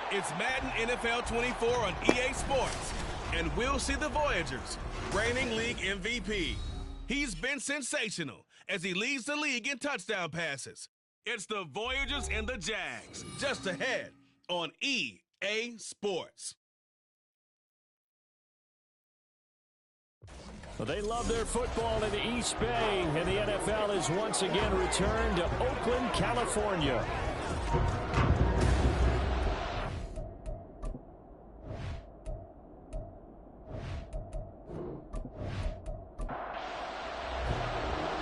It's Madden NFL 24 on EA Sports, and we'll see the Voyagers, reigning league MVP. He's been sensational as he leads the league in touchdown passes. It's the Voyagers and the Jags, just ahead on EA Sports. Well, they love their football in the East Bay, and the NFL has once again returned to Oakland, California.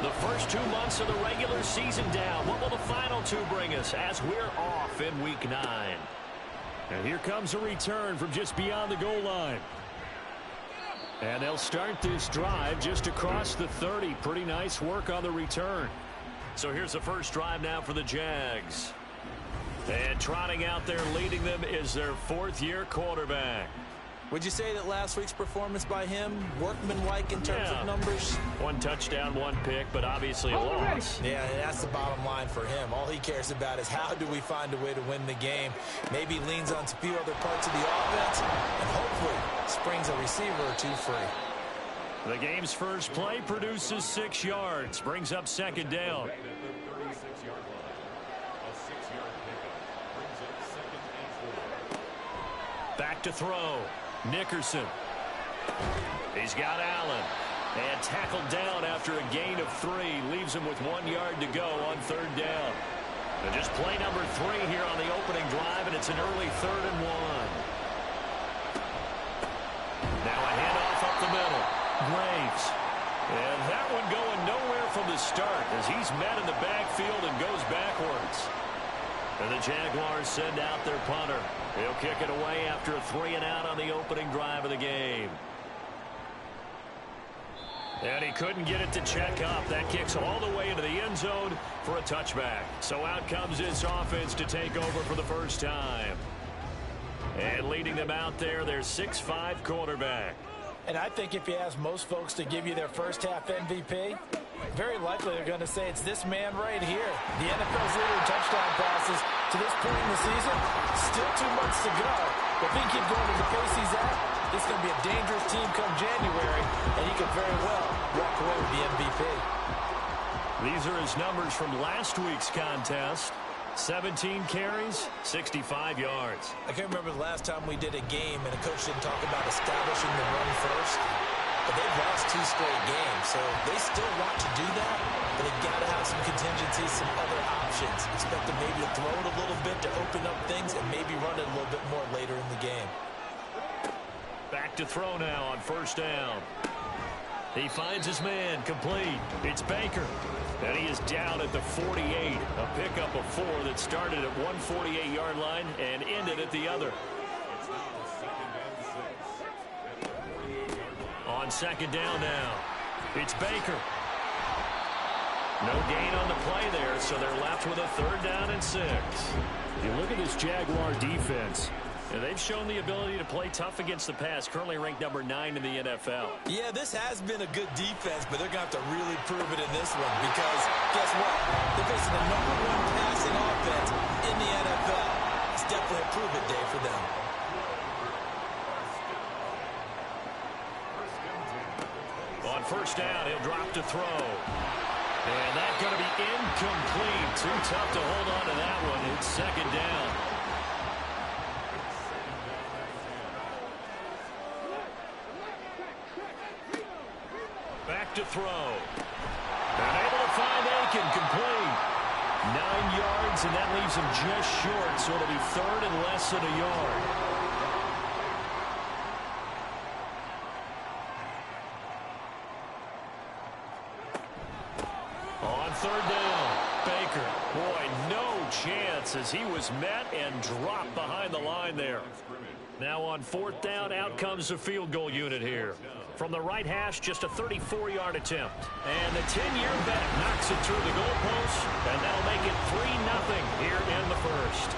The first 2 months of the regular season down. What will the final 2 bring us as we're off in Week 9? And here comes a return from just beyond the goal line. And they'll start this drive just across the 30. Pretty nice work on the return. So here's the first drive now for the Jags. And trotting out there leading them is their 4th-year quarterback. Would you say that last week's performance by him, workmanlike in terms of numbers? 1 touchdown, 1 pick, but obviously a loss. Yeah, that's the bottom line for him. All he cares about is how do we find a way to win the game. Maybe leans on a few other parts of the offense, and hopefully springs a receiver or 2 free. The game's first play produces 6 yards, brings up 2nd down. Back to throw. Nickerson. He's got Allen. And tackled down after a gain of 3. Leaves him with 1 yard to go on 3rd down. And just play number 3 here on the opening drive, and it's an early 3rd and 1. Now a handoff up the middle. Graves. And that one going nowhere from the start as he's met in the backfield and goes backwards. And the Jaguars send out their punter. He'll kick it away after a 3-and-out on the opening drive of the game. And he couldn't get it to check up. That kicks all the way into the end zone for a touchback. So out comes this offense to take over for the first time. And leading them out there, their 6'5" quarterback. And I think if you ask most folks to give you their first-half MVP, very likely they're going to say it's this man right here. The NFL's leader in touchdown passes to this point in the season. Still 2 months to go. But if he can keep going at the pace he's at, this is going to be a dangerous team come January, and he could very well walk away with the MVP. These are his numbers from last week's contest. 17 carries, 65 yards. I can't remember the last time we did a game and a coach didn't talk about establishing the run first. But they've lost 2 straight games, so they still want to do that, but they've got to have some contingencies, some other options. Expect them maybe to throw it a little bit to open up things and maybe run it a little bit more later in the game. Back to throw now on 1st down. He finds his man, complete. It's Baker. And he is down at the 48. A pickup of 4 that started at 148-yard line and ended at the other. On 2nd down now, it's Baker. No gain on the play there, so they're left with a 3rd down and 6. You look at this Jaguar defense. And they've shown the ability to play tough against the pass, currently ranked number 9 in the NFL. Yeah, this has been a good defense, but they're going to have to really prove it in this one because, guess what? They're facing the number 1 passing offense in the NFL. It's definitely a prove-it day for them. On 1st down, he'll drop to throw. And that's going to be incomplete. Too tough to hold on to that one. It's 2nd down. Back to throw. And able to find Aiken, complete. 9 yards, and that leaves him just short, so it'll be 3rd and less than a yard. On 3rd down, Baker. Boy, no chance as he was met and dropped behind the line there. Now on 4th down, out comes the field goal unit here. From the right hash, just a 34-yard attempt. And the 10-year vet knocks it through the goalpost, and that'll make it 3-0 here in the first.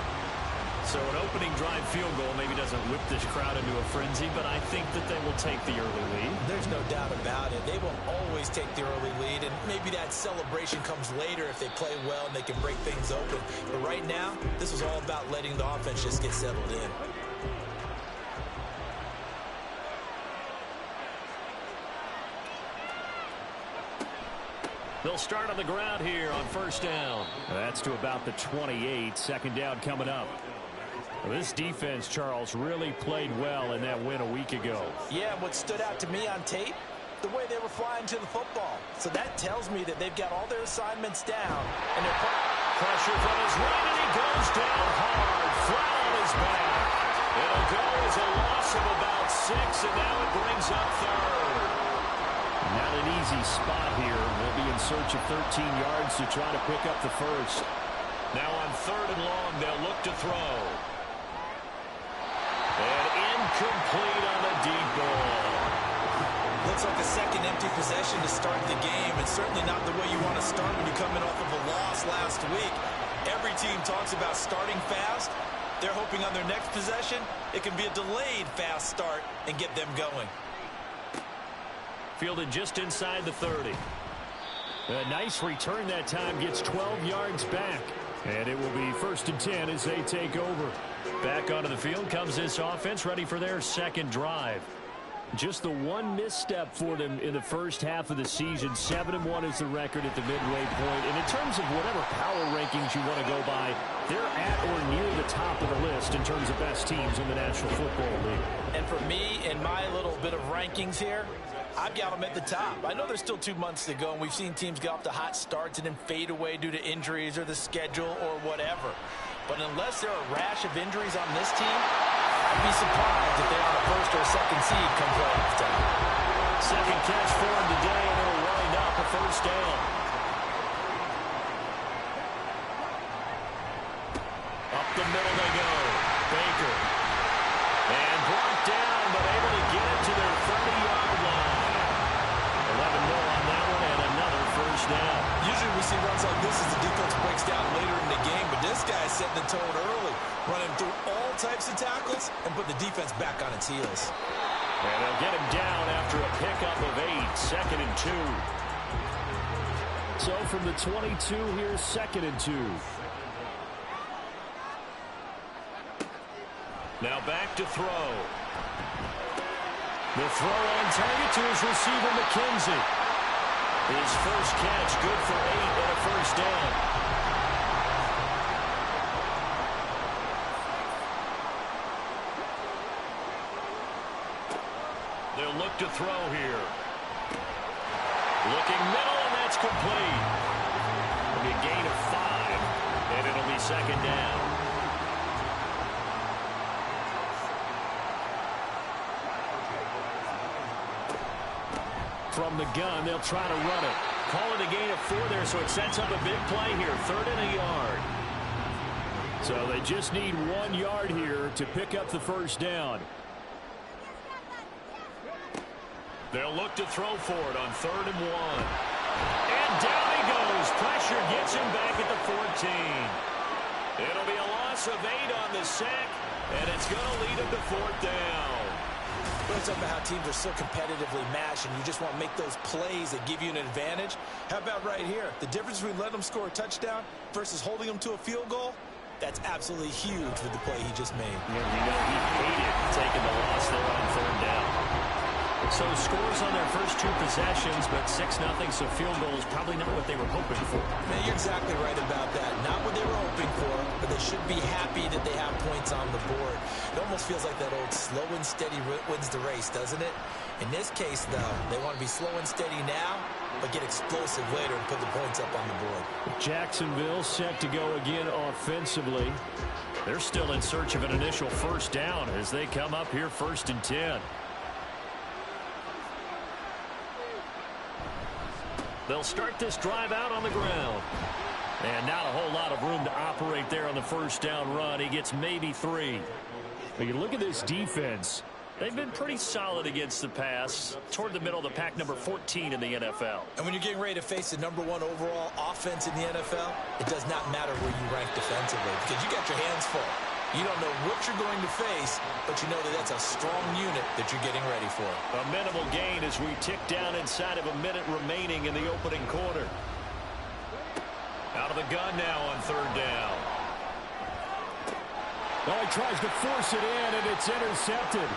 So an opening drive field goal maybe doesn't whip this crowd into a frenzy, but I think that they will take the early lead. There's no doubt about it. They will always take the early lead, and maybe that celebration comes later if they play well and they can break things open. But right now, this was all about letting the offense just get settled in. They'll start on the ground here on first down. That's to about the 28. Second down coming up. Well, this defense, Charles, really played well in that win a week ago. Yeah, what stood out to me on tape, the way they were flying to the football. So that tells me that they've got all their assignments down. And they're pressure from his right, and he goes down hard. Flat on his back. It'll go as a loss of about 6, and now it brings up third. Not an easy spot here. We'll be in search of 13 yards to try to pick up the first. Now on third and long, they'll look to throw. And incomplete on the deep ball. Looks like a second empty possession to start the game, and certainly not the way you want to start when you're coming off of a loss last week. Every team talks about starting fast. They're hoping on their next possession, it can be a delayed fast start and get them going. Fielded just inside the 30. A nice return that time, gets 12 yards back. And it will be 1st and 10 as they take over. Back onto the field comes this offense, ready for their second drive. Just the one misstep for them in the first half of the season. 7-1 is the record at the midway point. And in terms of whatever power rankings you want to go by, they're at or near the top of the list in terms of best teams in the National Football League. And for me, in my little bit of rankings here, I've got them at the top. I know there's still 2 months to go, and we've seen teams get off to hot starts and then fade away due to injuries or the schedule or whatever. But unless there are a rash of injuries on this team, I'd be surprised if they're on a first or a second seed come playoff time. Second catch for him today, and it'll wind up a first down. Up the middle they go. Baker. And brought down, but able to get it to their 30-yard line. 11 more on that one, and another first down. Usually we see runs like this as the defense breaks down later in the game, but this guy's setting the tone early, running through all types of tackles and put the defense back on its heels. And they'll get him down after a pickup of 8, 2nd and 2. So from the 22, here's 2nd and 2. Now back to throw. The throw on target to his receiver, McKenzie. His first catch, good for 8 and a first down. They'll look to throw here. Looking middle, and that's complete. It'll be a gain of 5, and it'll be 2nd down. From the gun, they'll try to run it. Call it a gain of 4 there, so it sets up a big play here. 3rd and a yard. So they just need 1 yard here to pick up the first down. They'll look to throw for it on 3rd and 1. And down he goes. Pressure gets him back at the 14. It'll be a loss of 8 on the sack, and it's going to lead him to 4th down. It's up about how teams are so competitively matched, and you just want to make those plays that give you an advantage. How about right here? The difference between letting them score a touchdown versus holding them to a field goal, that's absolutely huge with the play he just made. Yeah, you know, he hated taking the loss there on 3rd down. So scores on their first 2 possessions, but 6-0, so field goal is probably not what they were hoping for. Man, you're exactly right about that. Not what they were hoping for, but they should be happy that they have points on the board. It almost feels like that old slow and steady wins the race, doesn't it? In this case, though, they want to be slow and steady now, but get explosive later and put the points up on the board. Jacksonville set to go again offensively. They're still in search of an initial first down as they come up here 1st and 10. They'll start this drive out on the ground. And not a whole lot of room to operate there on the first down run. He gets maybe 3. But you look at this defense. They've been pretty solid against the pass, toward the middle of the pack, number 14 in the NFL. And when you're getting ready to face the #1 overall offense in the NFL, it does not matter where you rank defensively because you got your hands full. You don't know what you're going to face, but you know that that's a strong unit that you're getting ready for. A minimal gain as we tick down inside of a minute remaining in the opening quarter. Out of the gun now on third down. Well, he tries to force it in, and it's intercepted.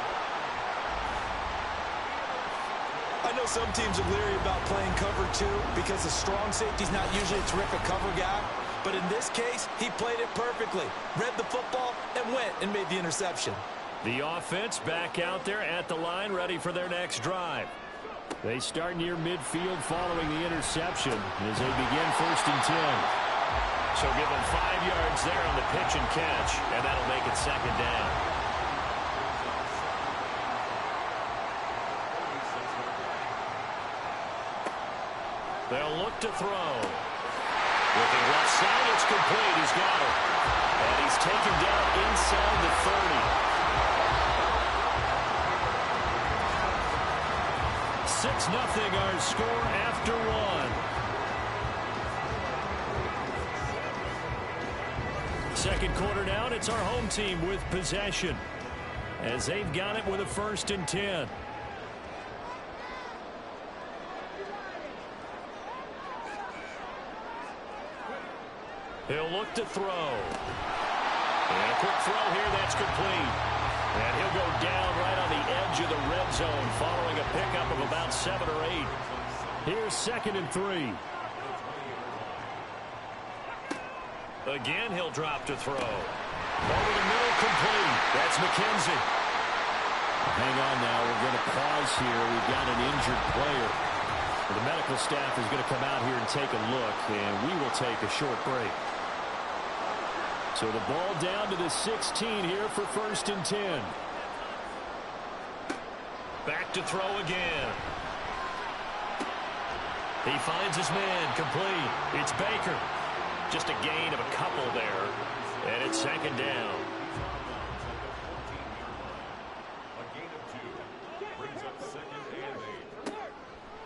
I know some teams are leery about playing cover two because the strong safety's not usually a terrific cover guy. But in this case, he played it perfectly. Read the football and went and made the interception. The offense back out there at the line, ready for their next drive. They start near midfield following the interception as they begin 1st and 10. So give them 5 yards there on the pitch and catch, and that'll make it 2nd down. They'll look to throw. Looking left side, it's complete. He's got it. And he's taken down inside the 30. 6-0 our score after one. Second quarter now, and it's our home team with possession as they've got it with a 1st and 10. He'll look to throw. And a quick throw here, that's complete. And he'll go down right on the edge of the red zone following a pickup of about 7 or 8. Here's 2nd and 3. Again, he'll drop to throw. Over the middle, complete. That's McKenzie. Hang on now. We're going to pause here. We've got an injured player. The medical staff is going to come out here and take a look, and we will take a short break. So the ball down to the 16 here for 1st and 10. Back to throw again. He finds his man, complete. It's Baker. Just a gain of a couple there. And it's 2nd down.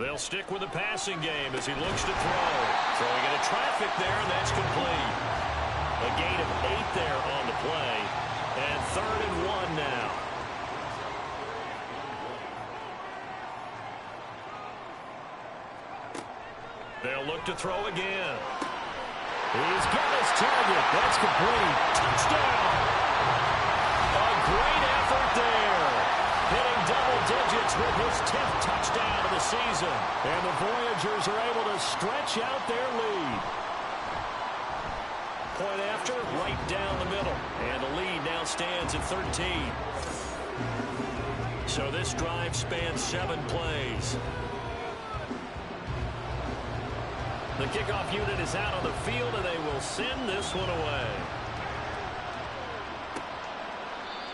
They'll stick with the passing game as he looks to throw. Throwing into traffic there, and that's complete. A gain of 8 there on the play. And 3rd and 1 now. They'll look to throw again. He's got his target. That's complete. Touchdown. A great effort there. Hitting double digits with his 10th touchdown of the season. And the Voyagers are able to stretch out their lead. Point after, right down the middle. And the lead now stands at 13. So this drive spans 7 plays. The kickoff unit is out on the field, and they will send this one away.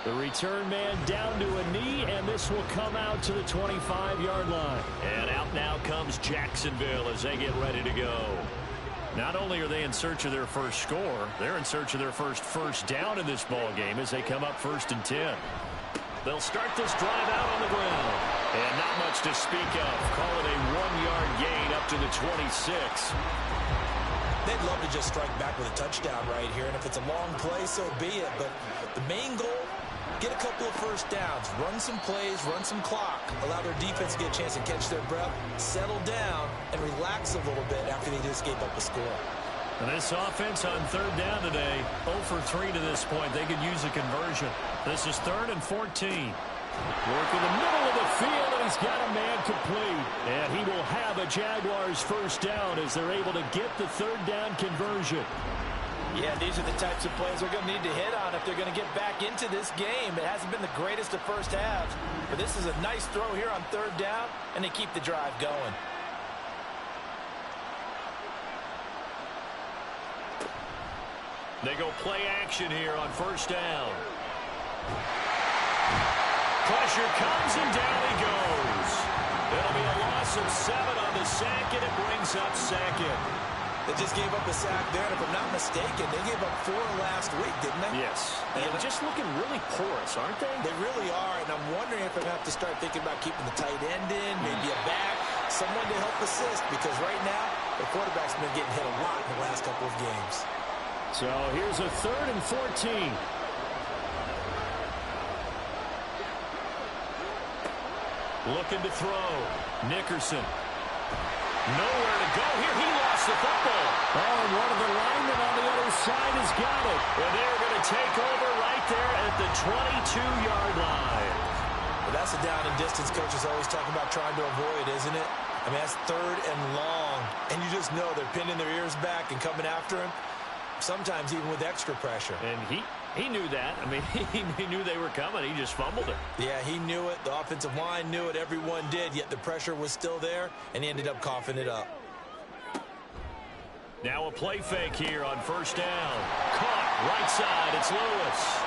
The return man down to a knee, and this will come out to the 25-yard line. And out now comes Jacksonville as they get ready to go. Not only are they in search of their first score, they're in search of their first down in this ball game as they come up 1st and 10. They'll start this drive out on the ground. And not much to speak of. Call it a 1-yard gain up to the 26. They'd love to just strike back with a touchdown right here, and if it's a long play, so be it. But the main goal, get a couple of first downs, run some plays, run some clock, allow their defense to get a chance to catch their breath, settle down, and relax a little bit after they just gave up a score. And this offense on 3rd down today, 0 for 3 to this point. They could use a conversion. This is 3rd and 14. Work in the middle of the field, and he's got a man complete. And he will have a Jaguars first down as they're able to get the 3rd down conversion. Yeah, these are the types of plays they're going to need to hit on if they're going to get back into this game. It hasn't been the greatest of first halves, but this is a nice throw here on 3rd down, and they keep the drive going. They go play action here on 1st down. Pressure comes, and down he goes. It'll be a loss of 7 on the sack, and it brings up 2nd. They just gave up a sack there, and if I'm not mistaken, they gave up 4 last week, didn't they? Yes. And just looking really porous, aren't they? They really are, and I'm wondering if I'm going to have to start thinking about keeping the tight end in, maybe a back, someone to help assist, because right now, the quarterback's been getting hit a lot in the last couple of games. So here's a 3rd and 14. Looking to throw. Nickerson. Nowhere to go here. He lost the football. Oh, and one of the linemen on the other side has got it. And they're going to take over right there at the 22-yard line. Well, that's a down and distance coaches always talking about trying to avoid, isn't it? I mean, that's 3rd and long. And you just know they're pinning their ears back and coming after him, sometimes even with extra pressure. And he knew that. I mean, he knew they were coming. He just fumbled it. Yeah, he knew it. The offensive line knew it. Everyone did, yet the pressure was still there, and he ended up coughing it up. Now a play fake here on 1st down. Caught right side. It's Lewis.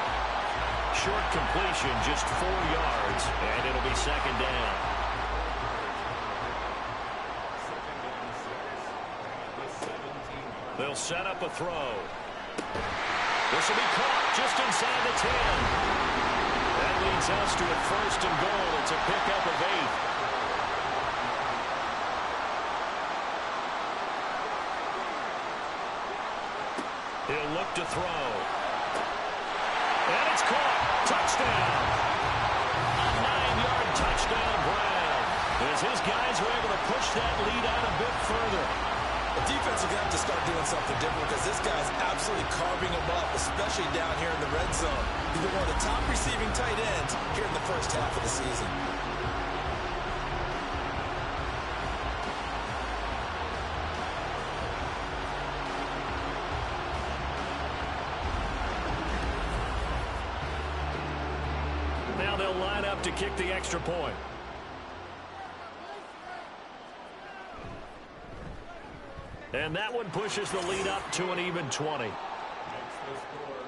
Short completion, just 4 yards, and it'll be 2nd down. They'll set up a throw. This will be caught just inside the 10. That leads us to a 1st and goal. It's a pickup of 8. He'll look to throw. And it's caught. Touchdown. A 9-yard touchdown, Brown. As his guys are able to push that lead out a bit further. The defense is going to have to start doing something different because this guy's absolutely carving them up, especially down here in the red zone. He's been one of the top receiving tight ends here in the first half of the season. Now they'll line up to kick the extra point. And that one pushes the lead up to an even 20.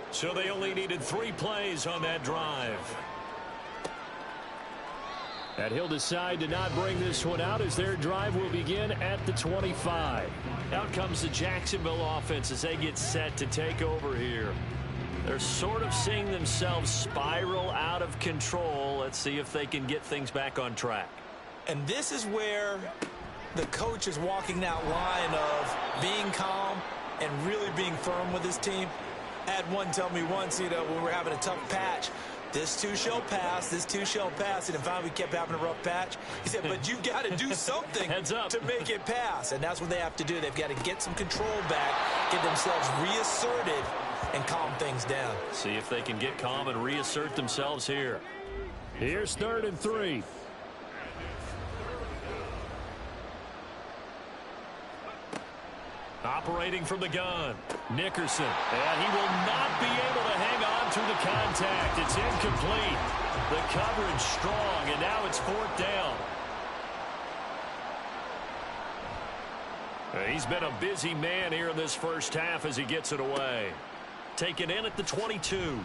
So they only needed 3 plays on that drive. And he'll decide to not bring this one out as their drive will begin at the 25. Out comes the Jacksonville offense as they get set to take over here. They're sort of seeing themselves spiral out of control. Let's see if they can get things back on track. And this is where the coach is walking that line of being calm and really being firm with his team. I had one tell me once, when we were having a tough patch, this too shall pass, this too shall pass. And finally we kept having a rough patch. He said, but you got to do something to make it pass. And that's what they have to do. They've got to get some control back, get themselves reasserted, and calm things down. See if they can get calm and reassert themselves here. Here's 3rd and 3. Operating from the gun, Nickerson. And he will not be able to hang on through the contact. It's incomplete. The coverage strong, and now it's 4th down. He's been a busy man here in this first half as he gets it away. Taken in at the 22.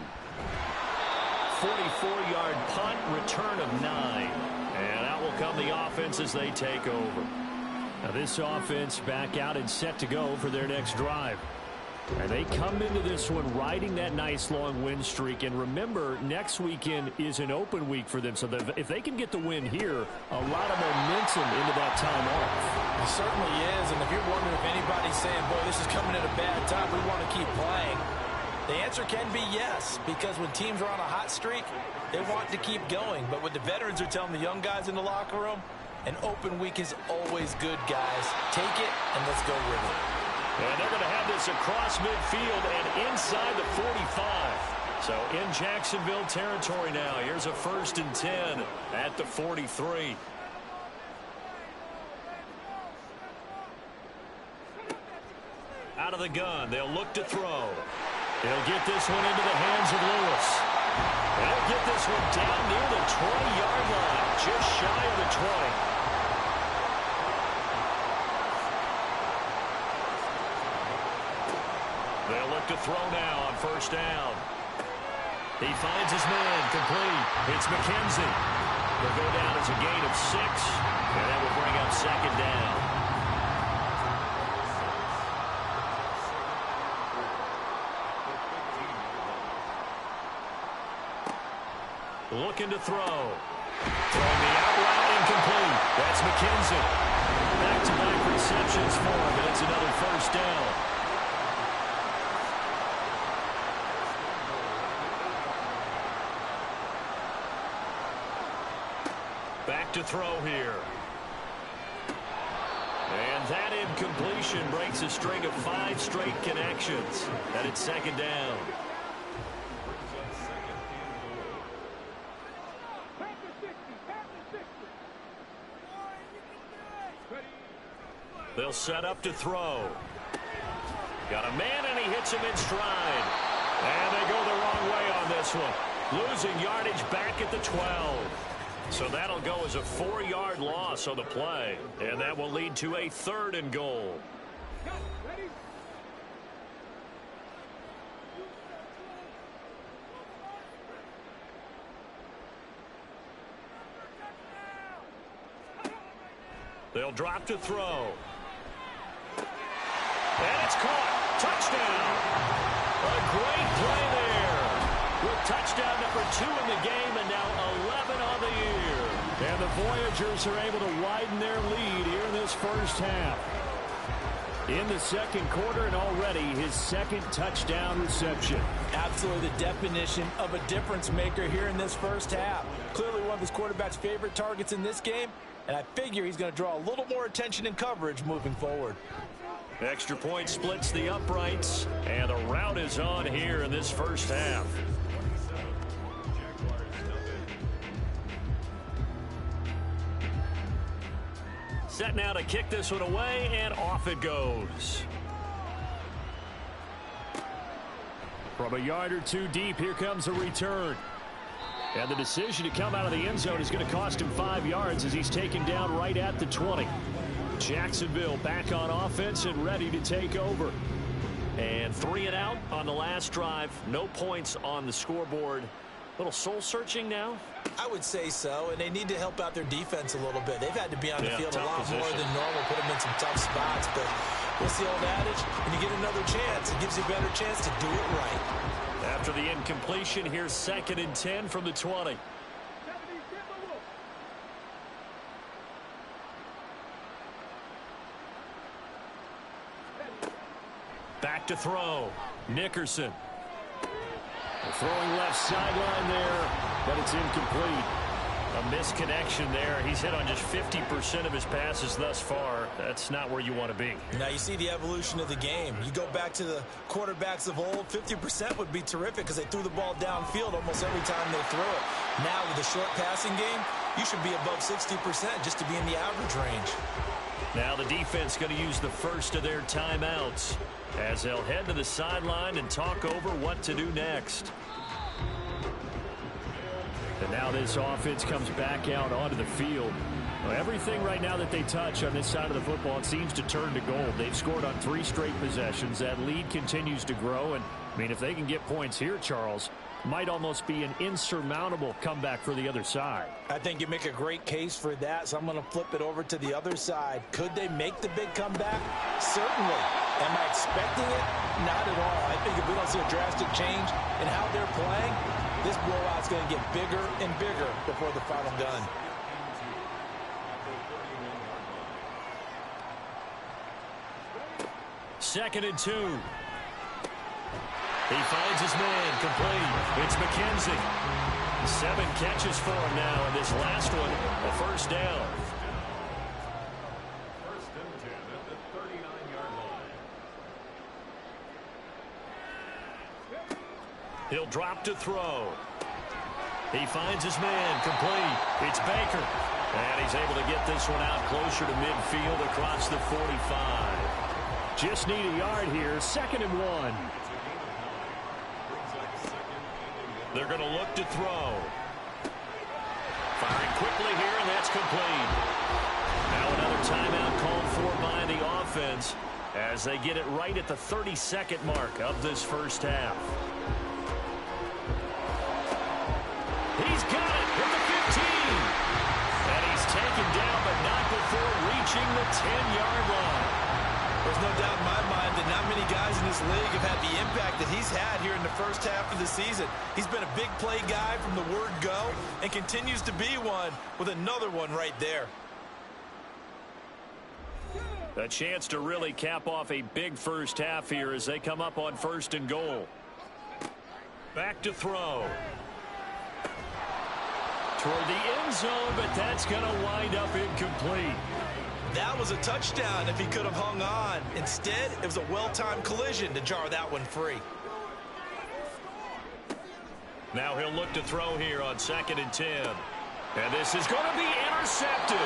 44-yard punt, return of 9. And out will come the offense as they take over. Now this offense back out and set to go for their next drive. And they come into this one riding that nice long win streak. And remember, next weekend is an open week for them. So if they can get the win here, a lot of momentum into that time off. It certainly is. And if you're wondering if anybody's saying, boy, this is coming at a bad time, we want to keep playing, the answer can be yes. Because when teams are on a hot streak, they want to keep going. But what the veterans are telling the young guys in the locker room, an open week is always good, guys. Take it, and let's go with it. And they're going to have this across midfield and inside the 45. So in Jacksonville territory now. Here's a 1st and 10 at the 43. Out of the gun, they'll look to throw. They'll get this one into the hands of Lewis. They'll get this one down near the 20-yard line, just shy of the 20. They'll look to throw now on 1st down. He finds his man complete. It's McKenzie. They'll go down as a gain of 6, and that will bring up 2nd down. Looking to throw. Throwing the out route incomplete. That's McKenzie. Back-to-back receptions for him, and it's another 1st down. Back to throw here. And that incompletion breaks a string of 5 straight connections. And it's second down. They'll set up to throw. Got a man, and he hits him in stride. And they go the wrong way on this one. Losing yardage back at the 12. So that'll go as a 4-yard loss on the play. And that will lead to a 3rd and goal. They'll drop to throw. And it's caught. Touchdown. A great play there. With touchdown number 2 in the game and now 11 on the year. And the Voyagers are able to widen their lead here in this first half. In the second quarter and already his 2nd touchdown reception. Absolutely the definition of a difference maker here in this first half. Clearly one of his quarterback's favorite targets in this game. And I figure he's going to draw a little more attention and coverage moving forward. Extra point splits the uprights. And the route is on here in this first half. Set now to kick this one away, and off it goes. From a yard or 2 deep, here comes a return. And the decision to come out of the end zone is going to cost him 5 yards as he's taken down right at the 20. Jacksonville back on offense and ready to take over. And 3 and out on the last drive. No points on the scoreboard. A little soul-searching now? I would say so, and they need to help out their defense a little bit. They've had to be on the field a lot position. more than normal, put them in some tough spots. But what's the old adage? When you get another chance, it gives you a better chance to do it right. After the incompletion, here's 2nd and 10 from the 20. Back to throw. Nickerson. Throwing left sideline there, but it's incomplete. A misconnection there. He's hit on just 50% of his passes thus far. That's not where you want to be. Now you see the evolution of the game. You go back to the quarterbacks of old, 50% would be terrific because they threw the ball downfield almost every time they threw it. Now with the short passing game, you should be above 60% just to be in the average range. Now the defense going to use the first of their timeouts as they'll head to the sideline and talk over what to do next. And now this offense comes back out onto the field. Well, everything right now that they touch on this side of the football, it seems to turn to gold. They've scored on 3 straight possessions. That lead continues to grow. And, I mean, if they can get points here, Charles, might almost be an insurmountable comeback for the other side. I think you make a great case for that, so I'm going to flip it over to the other side. Could they make the big comeback? Certainly. Am I expecting it? Not at all. I think if we don't see a drastic change in how they're playing, this blowout's going to get bigger and bigger before the final gun. Second and 2. He finds his man, complete. It's McKenzie. 7 catches for him now, and this last one, a first down. First and 10 at the 39-yard line. He'll drop to throw. He finds his man, complete. It's Baker. And he's able to get this one out closer to midfield across the 45. Just need a yard here, 2nd and 1. They're going to look to throw. Firing quickly here, and that's complete. Now another timeout called for by the offense as they get it right at the 32nd mark of this first half. He's got it at the 15. And he's taken down, but not before reaching the 10-yard line. There's no doubt in my mind that not many guys in this league have had the impact that he's had here in the first half of the season. He's been a big play guy from the word go and continues to be one with another one right there. A chance to really cap off a big first half here as they come up on 1st and goal. Back to throw. toward the end zone, but that's going to wind up incomplete. That was a touchdown if he could have hung on. Instead, it was a well-timed collision to jar that one free. Now he'll look to throw here on 2nd and 10. And this is going to be intercepted.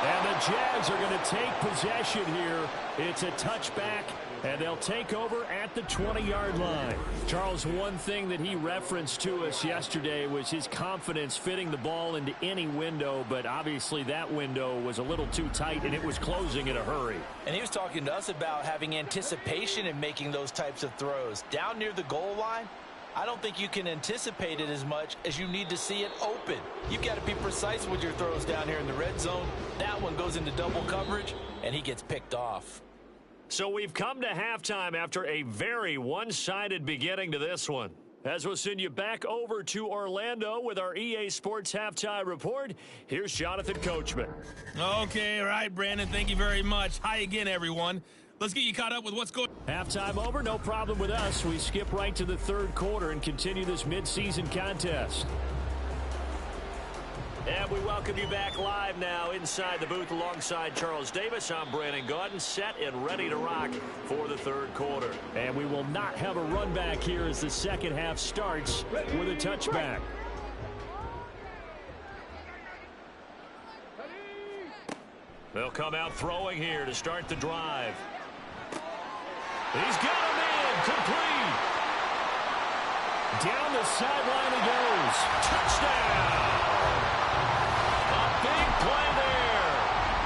And the Jags are going to take possession here. It's a touchback, and they'll take over at the 20-yard line. Charles, one thing that he referenced to us yesterday was his confidence fitting the ball into any window, but obviously that window was a little too tight, and it was closing in a hurry. And he was talking to us about having anticipation in making those types of throws. Down near the goal line, I don't think you can anticipate it as much as you need to see it open. You've got to be precise with your throws down here in the red zone. That one goes into double coverage, and he gets picked off. So we've come to halftime after a very one-sided beginning to this one. As we'll send you back over to Orlando with our EA Sports Halftime Report, here's Jonathan Coachman. Okay, all right, Brandon, thank you very much. Hi again, everyone. Let's get you caught up with what's going on. Halftime over, no problem with us. We skip right to the third quarter and continue this midseason contest. And we welcome you back live now inside the booth alongside Charles Davis. I'm Brandon Gaudin, set and ready to rock for the third quarter. And we will not have a run back here as the second half starts with a touchback. They'll come out throwing here to start the drive. He's got him in, complete. Down the sideline he goes. Touchdown. A big play there.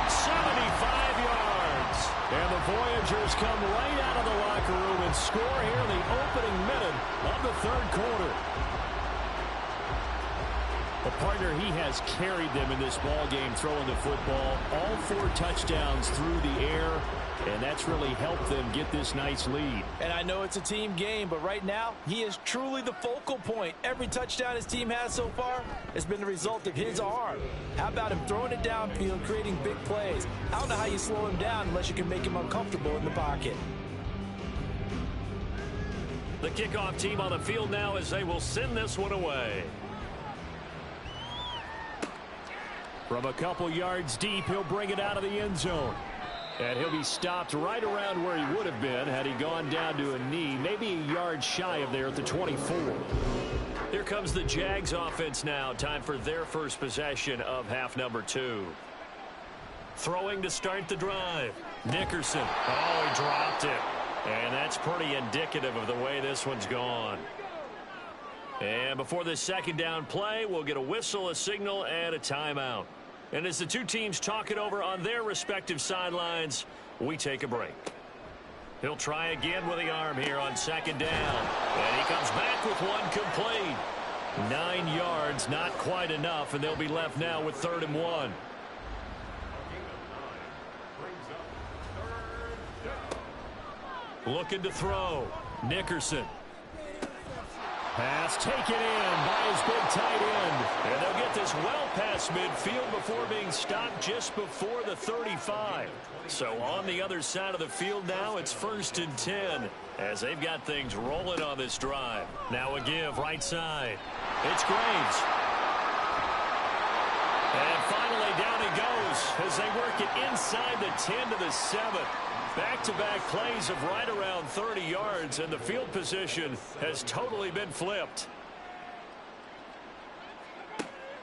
75 yards. And the Voyagers come right out of the locker room and score here in the opening minute of the third quarter. A partner, he has carried them in this ball game throwing the football. All 4 touchdowns through the air, and that's really helped them get this nice lead. And I know it's a team game, but right now, he is truly the focal point. Every touchdown his team has so far has been the result of his arm. How about him throwing it downfield, creating big plays? I don't know how you slow him down unless you can make him uncomfortable in the pocket. The kickoff team on the field now as they will send this one away. From a couple yards deep, he'll bring it out of the end zone. And he'll be stopped right around where he would have been had he gone down to a knee, maybe a yard shy of there at the 24. Here comes the Jags offense now. Time for their first possession of half number 2. Throwing to start the drive. Nickerson. Oh, he dropped it. And that's pretty indicative of the way this one's gone. And before this second down play, we'll get a whistle, a signal, and a timeout. And as the two teams talk it over on their respective sidelines, we take a break. He'll try again with the arm here on second down. And he comes back with one complete. 9 yards, not quite enough, and they'll be left now with 3rd and 1. Looking to throw. Nickerson. Pass taken in by his big tight end. And they'll get this well past midfield before being stopped just before the 35. So on the other side of the field now, it's 1st and 10 as they've got things rolling on this drive. Now a give right side. It's Graves. And finally down he goes as they work it inside the 10 to the 7. Back-to-back plays of right around 30 yards, and the field position has totally been flipped.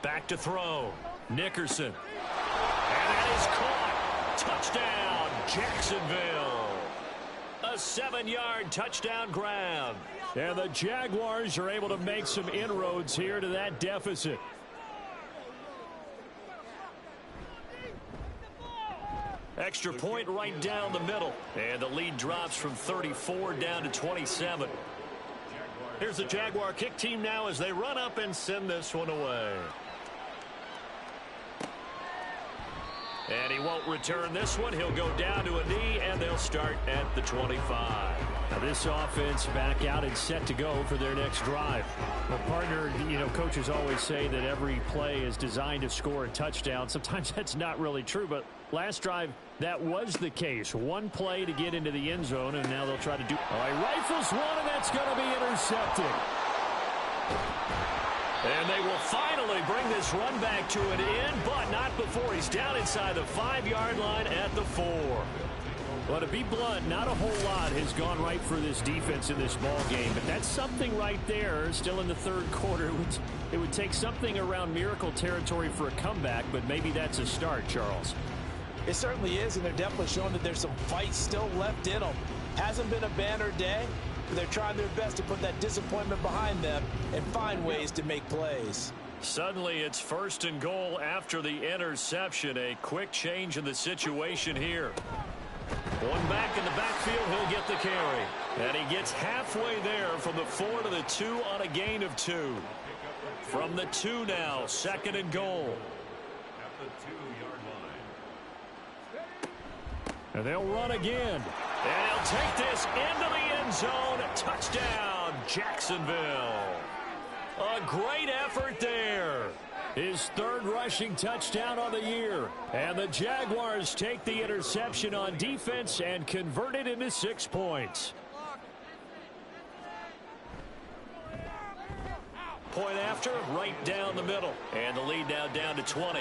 Back to throw. Nickerson. And that is caught. Touchdown, Jacksonville. A 7-yard touchdown grab. And the Jaguars are able to make some inroads here to that deficit. Extra point right down the middle. And the lead drops from 34 down to 27. Here's the Jaguar kick team now as they run up and send this one away. And he won't return this one. He'll go down to a knee, and they'll start at the 25. Now this offense back out and set to go for their next drive. Well, partner, coaches always say that every play is designed to score a touchdown. Sometimes that's not really true, but last drive, that was the case. One play to get into the end zone, and now they'll try to do. Oh, he rifles one, and that's going to be intercepted. And they will finally bring this run back to an end, but not before he's down inside the 5-yard line at the 4. Well, to be blunt, not a whole lot has gone right for this defense in this ball game, but that's something right there. Still in the third quarter, it would take something around miracle territory for a comeback, but maybe that's a start, Charles. It certainly is, and they're definitely showing that there's some fight still left in them. Hasn't been a banner day, but they're trying their best to put that disappointment behind them and find ways to make plays. Suddenly, it's 1st and goal after the interception. A quick change in the situation here. One back in the backfield, he'll get the carry. And he gets halfway there from the 4 to the 2 on a gain of 2. From the 2 now, 2nd and goal. At the 2-yard line. And they'll run again. And he'll take this into the end zone. Touchdown, Jacksonville. A great effort there. His 3rd rushing touchdown on the year. And the Jaguars take the interception on defense and convert it into 6 points. Point after, right down the middle. And the lead now down to 20.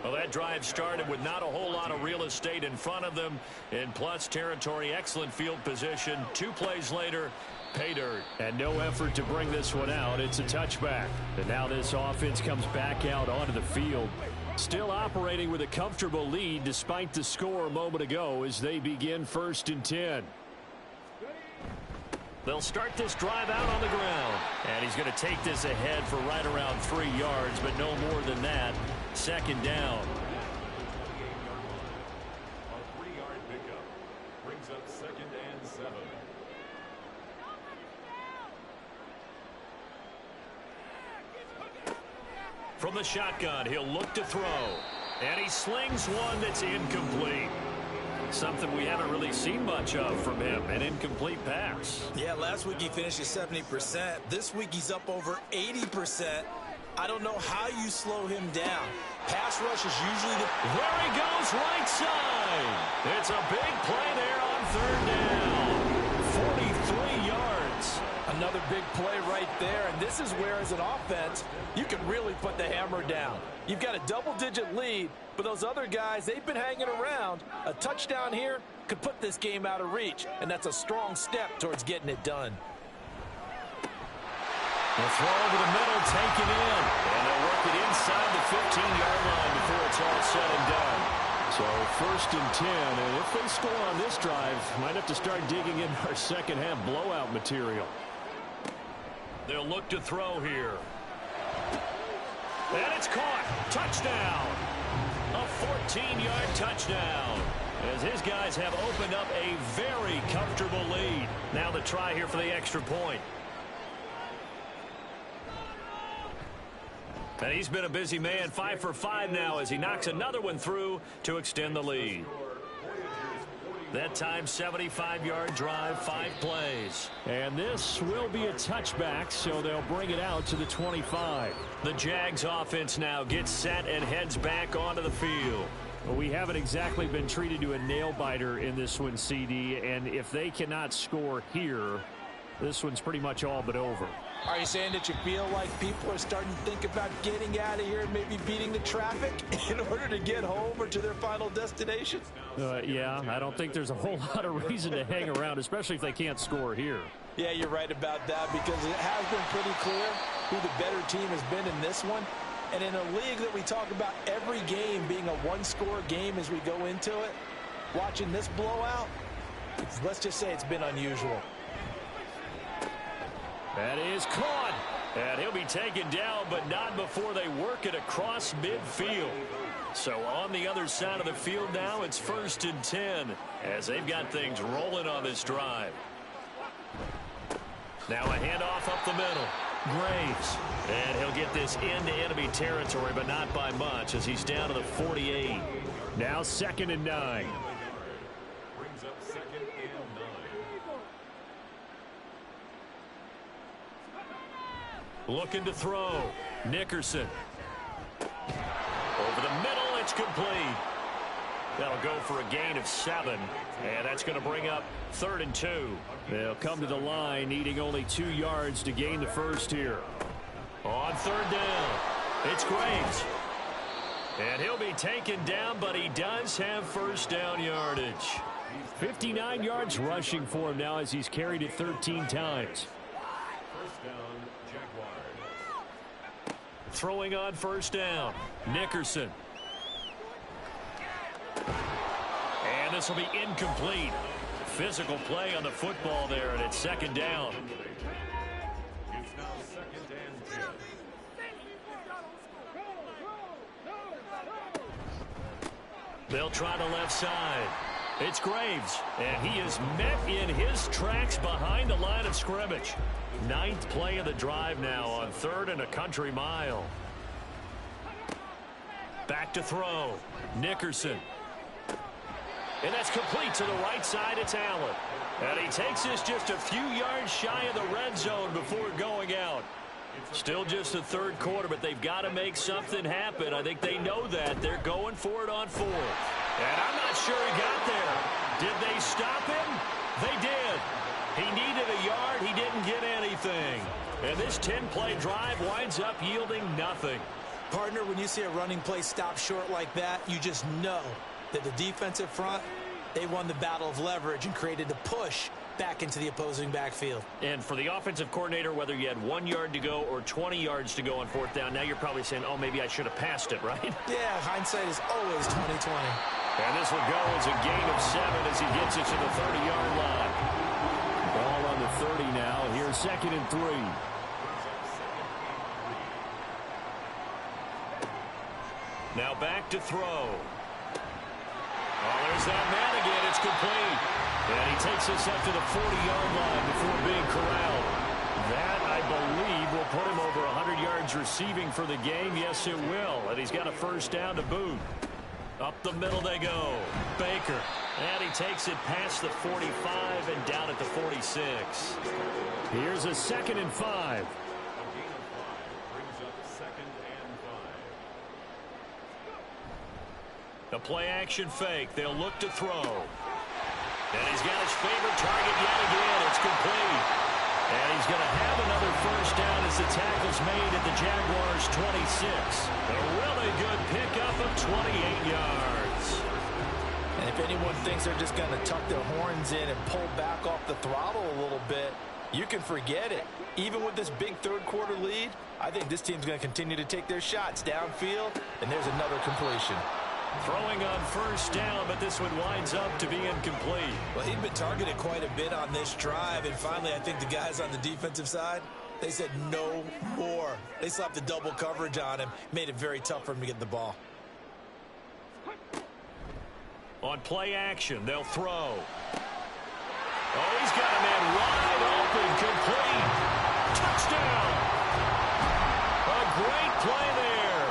Well, that drive started with not a whole lot of real estate in front of them. In plus territory, excellent field position. 2 plays later, pay dirt. And no effort to bring this one out. It's a touchback. And now this offense comes back out onto the field. Still operating with a comfortable lead despite the score a moment ago as they begin 1st and 10. They'll start this drive out on the ground. And he's going to take this ahead for right around 3 yards, but no more than that. 2nd down. A 3-yard pickup brings up 2nd and 7. From the shotgun, he'll look to throw. And he slings one that's incomplete. Something we haven't really seen much of from him, an incomplete pass. Yeah, last week he finished at 70%. This week he's up over 80%. I don't know how you slow him down. Pass rush is usually the... There he goes, right side. It's a big play there on 3rd down. 43 yards. Another big play right there, and this is where, as an offense, you can really put the hammer down. You've got a double-digit lead, but those other guys, they've been hanging around. A touchdown here could put this game out of reach, and that's a strong step towards getting it done. The throw over the middle, taken in. And they'll work it inside the 15-yard line before it's all said and done. So 1st and 10, and if they score on this drive, might have to start digging in our second-half blowout material. They'll look to throw here. And it's caught. Touchdown. A 14-yard touchdown. As his guys have opened up a very comfortable lead. Now the try here for the extra point. And he's been a busy man, 5 for 5 now as he knocks another one through to extend the lead. That time, 75-yard drive, 5 plays. And this will be a touchback, so they'll bring it out to the 25. The Jags offense now gets set and heads back onto the field. Well, we haven't exactly been treated to a nail-biter in this one, CD, and if they cannot score here, this one's pretty much all but over. Are you saying that you feel like people are starting to think about getting out of here and maybe beating the traffic in order to get home or to their final destination? Yeah, I don't think there's a whole lot of reason to hang around, especially if they can't score here. Yeah, you're right about that because it has been pretty clear who the better team has been in this one. And in a league that we talk about every game being a one-score game as we go into it, watching this blowout, let's just say it's been unusual. That is caught. And he'll be taken down, but not before they work it across midfield. So on the other side of the field now, it's 1st and 10 as they've got things rolling on this drive. Now a handoff up the middle. Graves. And he'll get this into enemy territory, but not by much as he's down to the 48. Now 2nd and 9. Brings up 2nd and 9. Looking to throw. Nickerson. Over the middle, it's complete. That'll go for a gain of 7, and that's going to bring up 3rd and 2. They'll come to the line needing only 2 yards to gain the first here. On 3rd down, it's Graves. And he'll be taken down, but he does have first down yardage. 59 yards rushing for him now as he's carried it 13 times. First down, Jaguars. Throwing on first down, Nickerson. And this will be incomplete. Physical play on the football there, and it's 2nd down. It's now 2nd and 10. They'll try the left side. It's Graves, and he is met in his tracks behind the line of scrimmage. 9th play of the drive now on 3rd and a country mile. Back to throw. Nickerson. And that's complete to the right side. It's Allen. And he takes this just a few yards shy of the red zone before going out. Still just the 3rd quarter, but they've got to make something happen. I think they know that. They're going for it on 4th. And I'm not sure he got there. Did they stop him? They did. He needed a yard. He didn't get anything. And this 10-play drive winds up yielding nothing. Partner, when you see a running play stop short like that, you just know that the defensive front, they won the battle of leverage and created a push back into the opposing backfield. And for the offensive coordinator, whether you had 1 yard to go or 20 yards to go on 4th down, now you're probably saying, oh, maybe I should have passed it, right? Yeah, hindsight is always 20/20. And this will go as a gain of 7 as he gets it to the 30-yard line. Ball on the 30 now. Here's 2nd and 3. Now back to throw. Oh, there's that man again. It's complete. And he takes us up to the 40-yard line before being corralled. That, I believe, will put him over 100 yards receiving for the game. Yes, it will. And he's got a first down to boot. Up the middle they go. Baker. And he takes it past the 45 and down at the 46. Here's a 2nd and 5. Brings up 2nd and 5. The play-action fake. They'll look to throw. And he's got his favorite target yet again. It's complete. And he's going to have another first down as the tackle's made at the Jaguars' 26. A really good pickup of 28 yards. And if anyone thinks they're just going to tuck their horns in and pull back off the throttle a little bit, you can forget it. Even with this big 3rd quarter lead, I think this team's going to continue to take their shots downfield, and there's another completion. Throwing on first down, but this one winds up to be incomplete. Well, he'd been targeted quite a bit on this drive, and finally I think the guys on the defensive side, they said no more. They slapped the double coverage on him, made it very tough for him to get the ball. On play action, they'll throw. Oh, he's got a man wide open, complete. Touchdown! A great play there.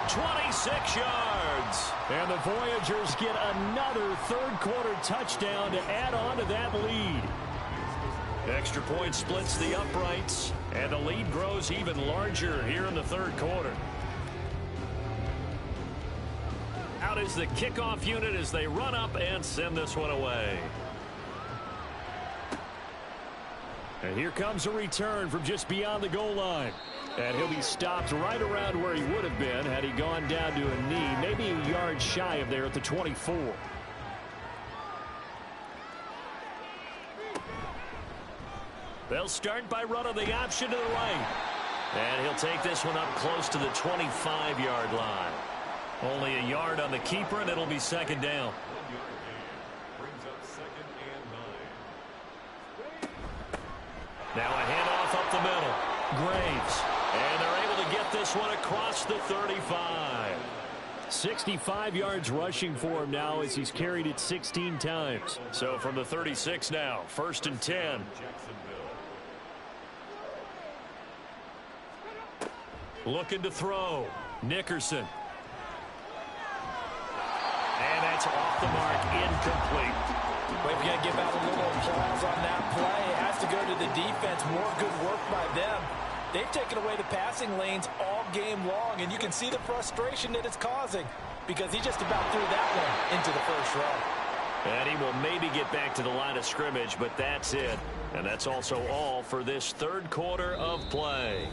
26 yards. And the Voyagers get another 3rd quarter touchdown to add on to that lead. Extra point splits the uprights, and the lead grows even larger here in the 3rd quarter. Out is the kickoff unit as they run up and send this one away. And here comes a return from just beyond the goal line. And he'll be stopped right around where he would have been had he gone down to a knee, maybe a yard shy of there at the 24. They'll start by running the option to the right. And he'll take this one up close to the 25-yard line. Only a yard on the keeper, and it'll be 2nd down. 1 yard gain. Brings up 2nd and 9. Now a handoff up the middle. Graves. And they're able to get this one across the 35. 65 yards rushing for him now as he's carried it 16 times. So from the 36 now, 1st and 10. Jacksonville. Looking to throw. Nickerson. And that's off the mark, incomplete. Well, if you're going to give out a little applause on that play, it has to go to the defense. More good work by them. They've taken away the passing lanes all game long, and you can see the frustration that it's causing. because he just about threw that one into the first row. And he will maybe get back to the line of scrimmage, but that's it. And that's also all for this third quarter of play.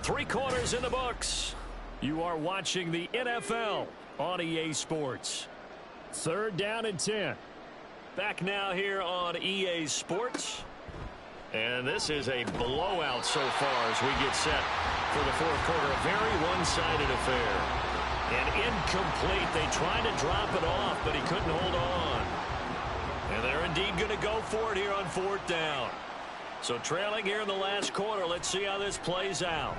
3 quarters in the books. You are watching the NFL on EA Sports. 3rd down and 10. Back now here on EA Sports. And this is a blowout so far as we get set for the 4th quarter. A very one-sided affair. And incomplete. They tried to drop it off, but he couldn't hold on. And they're indeed going to go for it here on 4th down. So trailing here in the last quarter. Let's see how this plays out.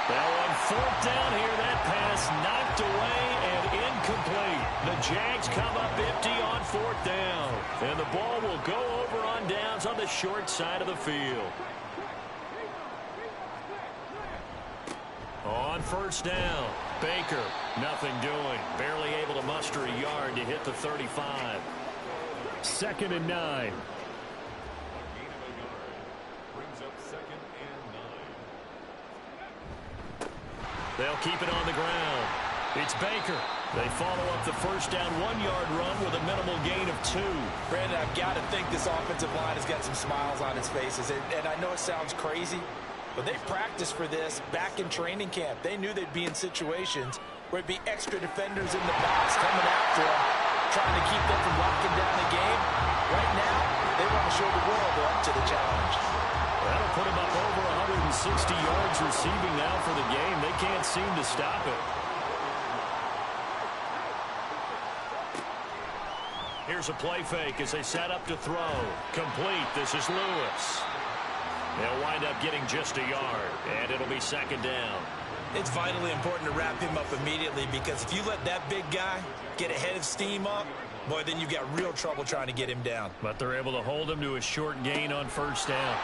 Now on 4th down here, that pass knocked away and incomplete. The Jags come up empty on 4th down. And the ball will go over on downs on the short side of the field. On 1st down, Baker, nothing doing. Barely able to muster a yard to hit the 35. 2nd and 9. Brings up 2nd and 9. They'll keep it on the ground. It's Baker. They follow up the 1st down 1-yard run with a minimal gain of 2. Brandon, I've got to think this offensive line has got some smiles on its faces. And I know it sounds crazy, but they practiced for this back in training camp. They knew they'd be in situations where it'd be extra defenders in the box coming after them, trying to keep them from locking down the game. Right now, they want to show the world they're up to the challenge. That'll put them up over 160 yards receiving now for the game. They can't seem to stop it. Here's a play fake as they set up to throw. Complete. This is Lewis. They'll wind up getting just a yard, and it'll be 2nd down. It's vitally important to wrap him up immediately, because if you let that big guy get ahead of steam up, boy, then you've got real trouble trying to get him down. But they're able to hold him to a short gain on 1st down.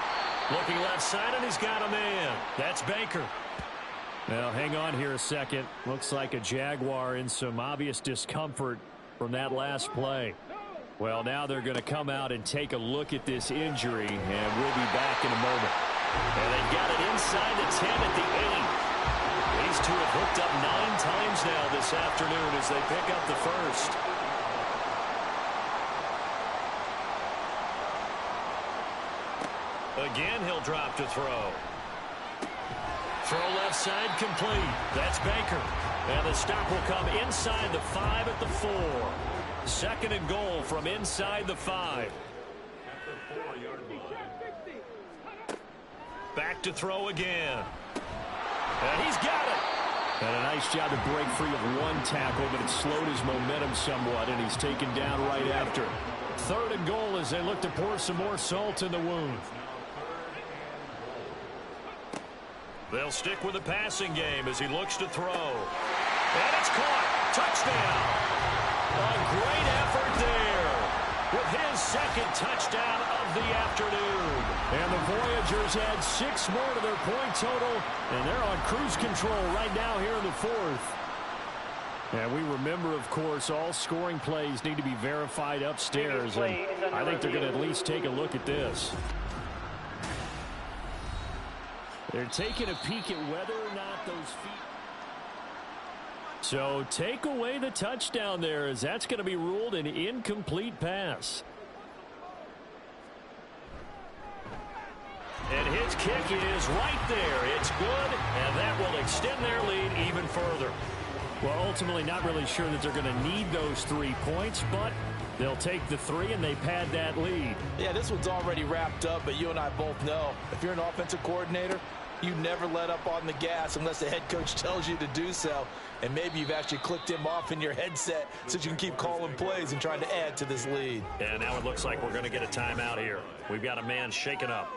Looking left side, and he's got a man. That's Baker. Now, hang on here a second. Looks like a Jaguar in some obvious discomfort from that last play. Well, now they're going to come out and take a look at this injury, and we'll be back in a moment. And they've got it inside the 10 at the 8. These two have hooked up 9 times now this afternoon as they pick up the 1st. Again, he'll drop to throw. Throw left side complete. That's Baker. And the stop will come inside the 5 at the 4. 2nd and goal from inside the 5. Back to throw again. And he's got it. And a nice job to break free of one tackle, but it slowed his momentum somewhat, and he's taken down right after. 3rd and goal as they look to pour some more salt in the wound. They'll stick with the passing game as he looks to throw. And it's caught. Touchdown. A great effort there with his 2nd touchdown of the afternoon. And the Voyagers add 6 more to their point total, and they're on cruise control right now here in the 4th. And we remember, of course, all scoring plays need to be verified upstairs, and I think they're going to at least take a look at this. They're taking a peek at whether or not those feet... So take away the touchdown there, as that's going to be ruled an incomplete pass. And his kick is right there. It's good, and that will extend their lead even further. Well, ultimately not really sure that they're going to need those 3 points, but they'll take the 3 and they pad that lead. Yeah, this one's already wrapped up, but you and I both know if you're an offensive coordinator, you never let up on the gas unless the head coach tells you to do so. And maybe you've actually clicked him off in your headset so you can keep calling plays and trying to add to this lead. And now it looks like we're going to get a timeout here. We've got a man shaken up.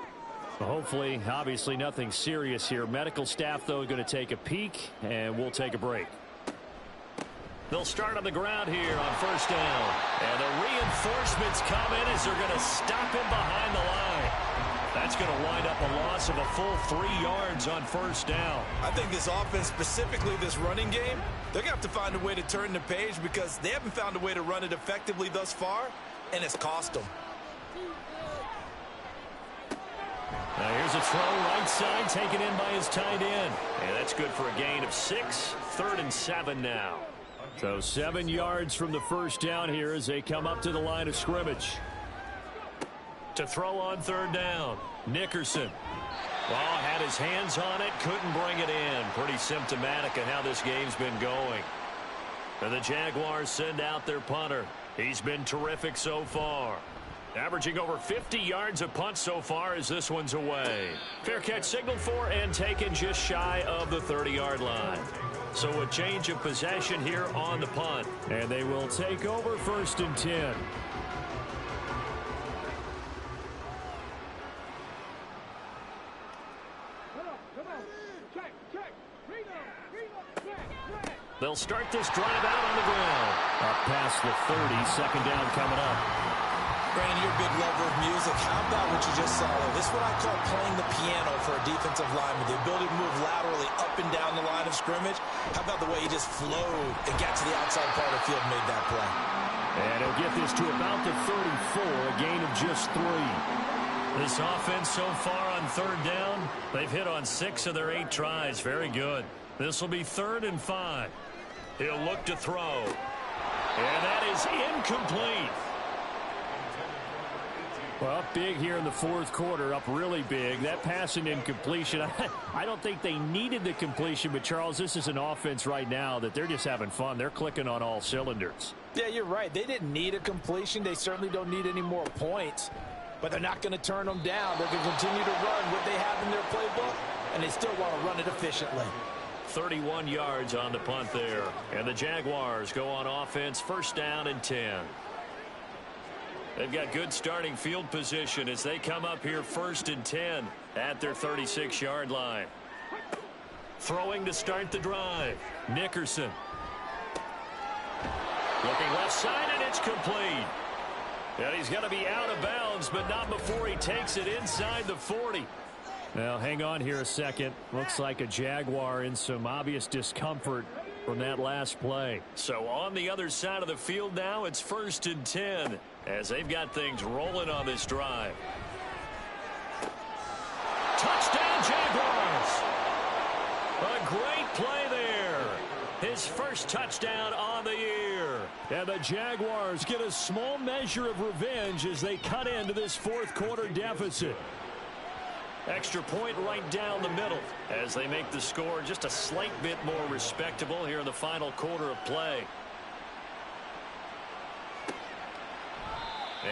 Well, hopefully, obviously nothing serious here. Medical staff, though, going to take a peek, and we'll take a break. They'll start on the ground here on 1st down. And the reinforcements come in as they're going to stop him behind the line. That's going to wind up a loss of a full 3 yards on 1st down. I think this offense, specifically this running game, they're going to have to find a way to turn the page because they haven't found a way to run it effectively thus far, and it's cost them. Now here's a throw right side taken in by his tight end. And that's good for a gain of 6. 3rd and 7 now. So 7 yards from the first down here as they come up to the line of scrimmage. To throw on 3rd down, Nickerson. Well, had his hands on it, couldn't bring it in. Pretty symptomatic of how this game's been going. And the Jaguars send out their punter. He's been terrific so far. Averaging over 50 yards a punt so far as this one's away. Fair catch signaled for and taken just shy of the 30-yard line. So a change of possession here on the punt. And they will take over 1st and 10. They'll start this drive out on the ground. Up past the 30, 2nd down coming up. Brandon, you're a big lover of music. How about what you just saw? This is what I call playing the piano for a defensive lineman. The ability to move laterally up and down the line of scrimmage. How about the way he just flowed and got to the outside part of the field and made that play? And he'll get this to about the 34, a gain of just 3. This offense so far on 3rd down, they've hit on 6 of their 8 tries. Very good. This will be 3rd and 5. He'll look to throw. And that is incomplete. Well, big here in the 4th quarter, up really big. That passing incompletion, I don't think they needed the completion, but Charles, this is an offense right now that they're just having fun. They're clicking on all cylinders. Yeah, you're right. They didn't need a completion. They certainly don't need any more points, but they're not going to turn them down. They're going to continue to run what they have in their playbook, and they still want to run it efficiently. 31 yards on the punt there. And the Jaguars go on offense, 1st down and 10. They've got good starting field position as they come up here 1st and 10 at their 36-yard line. Throwing to start the drive. Nickerson. Looking left side, and it's complete. And he's going to be out of bounds, but not before he takes it inside the 40. Now, hang on here a second. Looks like a Jaguar in some obvious discomfort from that last play. So on the other side of the field now, it's 1st and 10 as they've got things rolling on this drive. Touchdown, Jaguars! A great play there. His first touchdown on the year. And the Jaguars get a small measure of revenge as they cut into this 4th quarter deficit. Extra point right down the middle as they make the score just a slight bit more respectable here in the final quarter of play.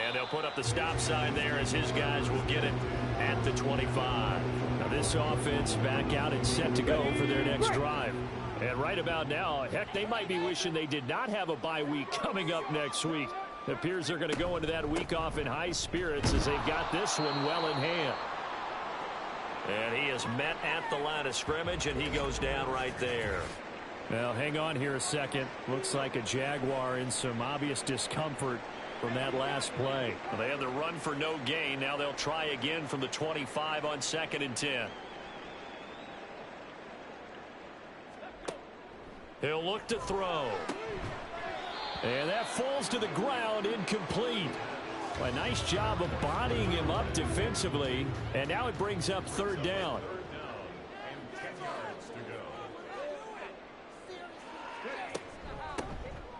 And they'll put up the stop sign there as his guys will get it at the 25. Now this offense back out and set to go for their next drive. And right about now, heck, they might be wishing they did not have a bye week coming up next week. It appears they're going to go into that week off in high spirits as they've got this one well in hand. And he is met at the line of scrimmage, and he goes down right there. Now, hang on here a second. Looks like a Jaguar in some obvious discomfort from that last play. Well, they had the run for no gain. Now they'll try again from the 25 on 2nd and 10. He'll look to throw. And that falls to the ground, incomplete. A nice job of bodying him up defensively, and now it brings up 3rd down.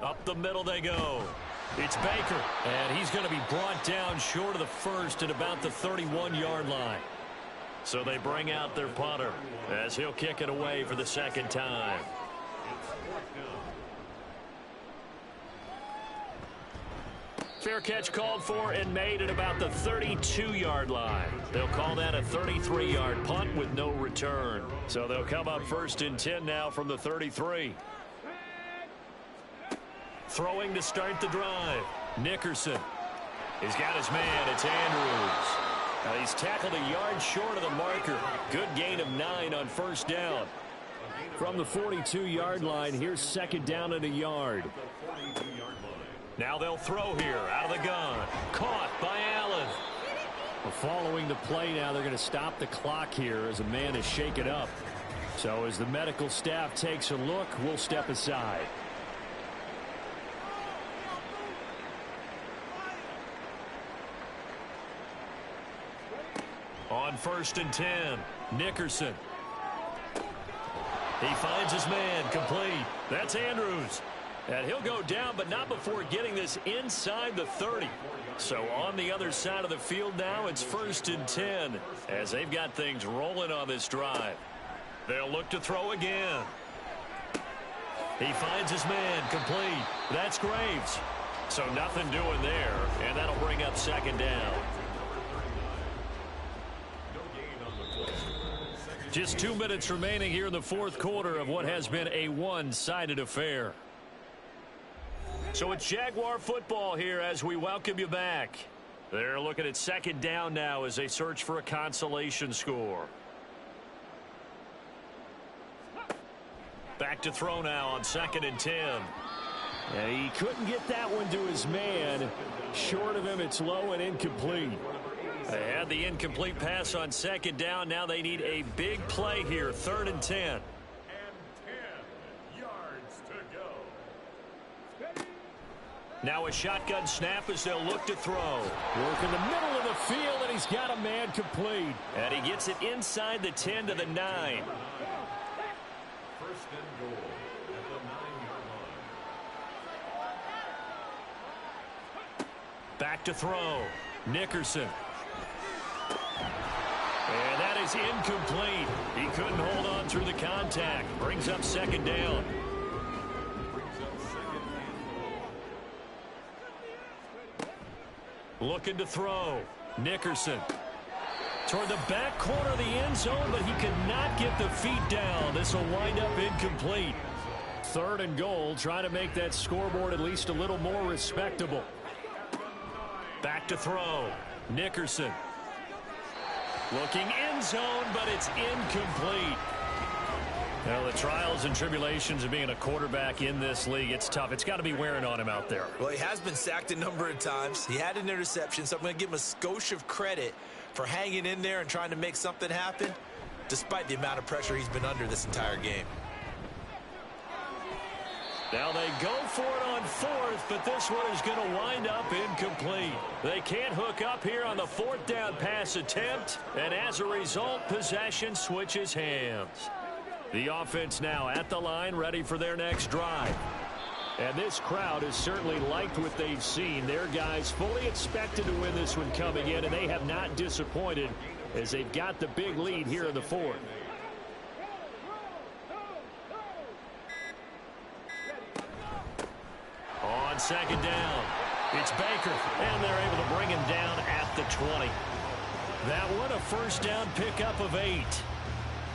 Up the middle they go. It's Baker, and he's going to be brought down short of the first at about the 31-yard line. So they bring out their punter as he'll kick it away for the 2nd time. Fair catch called for and made at about the 32-yard line. They'll call that a 33-yard punt with no return. So they'll come up 1st and 10 now from the 33. Throwing to start the drive. Nickerson. He's got his man. It's Andrews. Now he's tackled a yard short of the marker. Good gain of 9 on 1st down. From the 42-yard line, here's 2nd down and a yard. Now they'll throw here out of the gun. Caught by Allen. Well, following the play now, they're going to stop the clock here as a man is shaken up. So as the medical staff takes a look, we'll step aside. On 1st and 10, Nickerson. He finds his man, complete. That's Andrews. And he'll go down, but not before getting this inside the 30. So on the other side of the field now, it's 1st and 10 as they've got things rolling on this drive. They'll look to throw again. He finds his man, complete. That's Graves. So nothing doing there, and that'll bring up 2nd down. Just 2 minutes remaining here in the 4th quarter of what has been a one-sided affair. So it's Jaguar football here as we welcome you back. They're looking at 2nd down now as they search for a consolation score. Back to throw now on 2nd and 10. And he couldn't get that one to his man. Short of him, it's low and incomplete. They had the incomplete pass on 2nd down. Now they need a big play here, 3rd and 10. And 10 yards to go. Now a shotgun snap as they'll look to throw. Work in the middle of the field, and he's got a man complete. And he gets it inside the 10 to the 9. 1st and goal at the 9-yard line. Back to throw. Nickerson. And that is incomplete. He couldn't hold on through the contact. Brings up 2nd down. Looking to throw. Nickerson. Toward the back corner of the end zone, but he could not get the feet down. This will wind up incomplete. 3rd and goal, trying to make that scoreboard at least a little more respectable. Back to throw. Nickerson. Looking end zone, but it's incomplete. Well, the trials and tribulations of being a quarterback in this league, it's tough. It's got to be wearing on him out there. Well, he has been sacked a number of times. He had an interception, so I'm going to give him a skosh of credit for hanging in there and trying to make something happen, despite the amount of pressure he's been under this entire game. Now they go for it on 4th, but this one is going to wind up incomplete. They can't hook up here on the 4th down pass attempt, and as a result, possession switches hands. The offense now at the line, ready for their next drive. And this crowd has certainly liked what they've seen. Their guys fully expected to win this one coming in, and they have not disappointed as they've got the big lead here in the 4th. On 2nd down, it's Baker, and they're able to bring him down at the 20. That one a 1st down pickup of 8.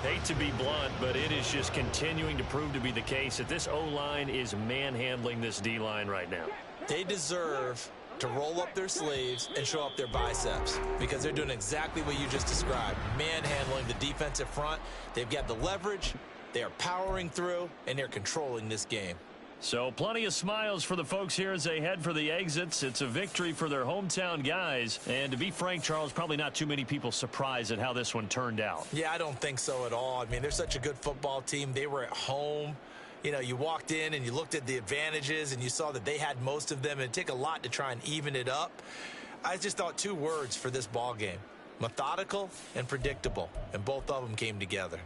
Hate to be blunt, but it is just continuing to prove to be the case that this O-line is manhandling this D-line right now. They deserve to roll up their sleeves and show up their biceps because they're doing exactly what you just described, manhandling the defensive front. They've got the leverage, they are powering through, and they're controlling this game. So plenty of smiles for the folks here as they head for the exits. It's a victory for their hometown guys. And to be frank, Charles, probably not too many people surprised at how this one turned out. Yeah, I don't think so at all. I mean, they're such a good football team. They were at home. You know, you walked in and you looked at the advantages and you saw that they had most of them. It'd take a lot to try and even it up. I just thought 2 words for this ball game: methodical and predictable. And both of them came together.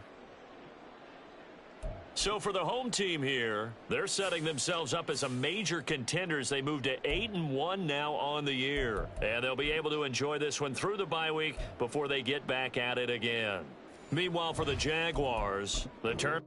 So for the home team here, they're setting themselves up as a major contender as they move to 8-1 now on the year. And they'll be able to enjoy this one through the bye week before they get back at it again. Meanwhile, for the Jaguars, the turn...